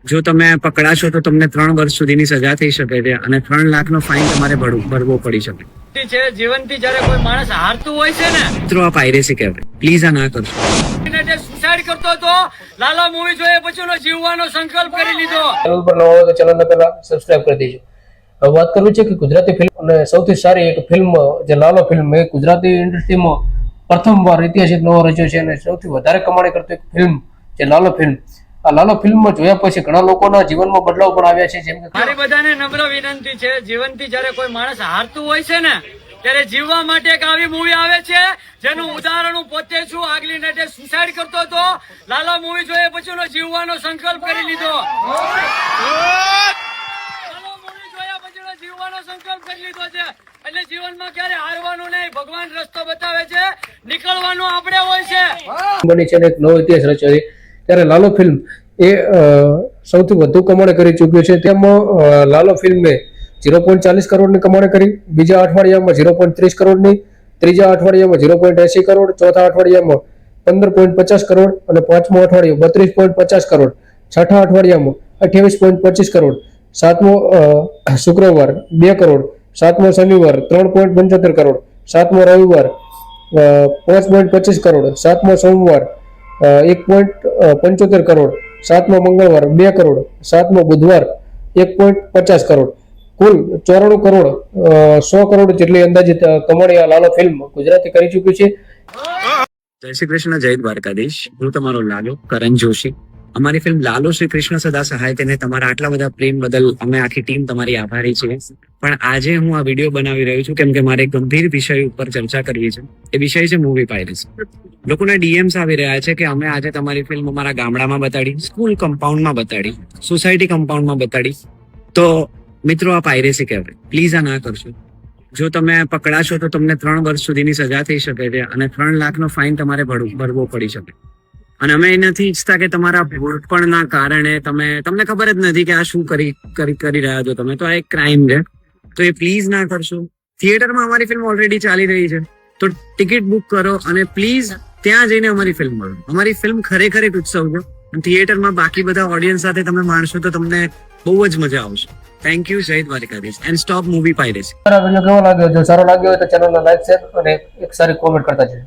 જો તમે પકડાશો તો તમને 3 વર્ષ સુધીની સજા થઈ શકે છે અને 3 લાખનો ફાઇન તમારે ભરવો પડી શકે છે. જીવનથી જ્યારે કોઈ માણસ હારતું હોય છે ને, મિત્રો આ પાયરેસી કહેવાય. પ્લીઝ આ ના કરશો. સુસાઇડ કરતો હતો, લાલા મૂવી જોઈએ પછીનો જીવવાનો સંકલ્પ કરી લીધો. ચેનલ પર નવા હોય તો ચેનલને પહેલા સબસ્ક્રાઇબ કરી દેજો. હવે વાત કરવી છે કે ગુજરાતી ફિલ્મ અને સૌથી સારી એક ફિલ્મ જે લાલો ફિલ્મ એ ગુજરાતી ઇન્ડસ્ટ્રીમાં પ્રથમવાર ઐતિહાસિક નવો રચ્યો છે અને સૌથી વધારે કમાણી કરતી એક ફિલ્મ જે લાલો ફિલ્મ. આ લાલો ફિલ્મમાં જોયા પછી ઘણા લોકોના જીવનમાં બદલાવ પણ આવ્યા છે. જેમ કે મારી બધાને નમ્ર વિનંતી છે, જીવનથી જ્યારે કોઈ માણસ હારતું હોય છે ને, ત્યારે જીવવા માટે એક આવી મૂવી આવે છે જેનું ઉદાહરણ હું પોતે છું. આગલી નટે સુસાઇડ કરતો હતો, લાલા મૂવી જોઈએ પછીનો જીવવાનો સંકલ્પ કરી લીધો. લાલા મૂવી જોયા પછીનો જીવવાનો સંકલ્પ કરી લીધો છે. એટલે જીવનમાં ક્યારે હારવાનું નહીં, ભગવાન રસ્તો બતાવે છે, નીકળવાનું આપણે હોય છે. બની છે ને એક નવો ઇતિહાસ રચ્યો છે. ત્યારે લાલો ફિલ્મ એ સૌથી વધુ કમાણી કરી ચૂક્યું છે. તેમાં લાલો ફિલ્મે 0.40 કરોડની કમાણી કરી, બીજા અઠવાડિયામાં 0.30 કરોડની, ત્રીજા અઠવાડિયામાં 0.80 કરોડ, ચોથા અઠવાડિયામાં 15.50 કરોડ અને પાંચમો અઠવાડિયું 32.50 કરોડ, છઠ્ઠા અઠવાડિયામાં 28.25 કરોડ, સાતમો શુક્રવાર 2 કરોડ, સાતમો શનિવાર 3.75 કરોડ, સાતમો રવિવાર 5.25 કરોડ, સાતમો સોમવાર 1.75 કરોડ, સાતમો મંગળવાર 2 કરોડ, સાતમો બુધવાર 1.50 કરોડ, કુલ 94 કરોડ 100 કરોડ જેટલી અંદાજિત કમાણી આ લાલો ફિલ્મ ગુજરાતી કરી ચૂક્યું છે. જય શ્રી કૃષ્ણ, જય દ્વારકાધીશ. હું તમારો લાલો કરણ જોશી. અમારી ફિલ્મ લાલો શ્રી કૃષ્ણ સદા સહાય તેને તમારા આટલા બધા પ્રેમ બદલ અમે આખી ટીમ તમારી આભારી છીએ. પણ આજે હું આ વિડીયો બનાવી રહ્યો છું કેમ કે મારે એક ગંભીર વિષય ઉપર ચર્ચા કરવી છે. એ વિષય છે મૂવી પાયરેસી. લોકોના ડીએમ્સ આવી રહ્યા છે કે અમે આજે તમારી ફિલ્મ અમારા ગામડામાં બતાડી, સ્કૂલ કમ્પાઉન્ડમાં બતાડી, સોસાયટી કમ્પાઉન્ડમાં બતાડી. તો મિત્રો આ પાયરેસી કહેવાય. પ્લીઝ આ ના કરશો. જો તમે પકડાશો તો તમને 3 વર્ષ સુધીની સજા થઈ શકે છે અને 3 લાખનો ફાઇન તમારે ભરવો પડી શકે. અને અમે એ નથી ઈચ્છતા કે તમારા ભોળપણના કારણે તમને ખબર જ નથી કે આ શું કરી રહ્યા છો તમે, તો આ એક ક્રાઇમ છે. તો એ પ્લીઝ ના કરશો. થિયેટરમાં અમારી ફિલ્મ ઓલરેડી ચાલી રહી છે, તો ટિકિટ બુક કરો અને પ્લીઝ ત્યાં જઈને અમારી ફિલ્મ મળો. અમારી ફિલ્મ ખરેખર એક ઉત્સવ છે. થિયેટરમાં બાકી બધા ઓડિયન્સ સાથે તમે માણશો તો તમને બહુ જ મજા આવશે. Thank you. જય Dwarkadhish and stop movie piracy. Video કેવો લાગ્યો? જો સારો લાગ્યો હોય તો ચેનલને લાઈક, શેર અને એક સારી કોમેન્ટ કરતા જજો.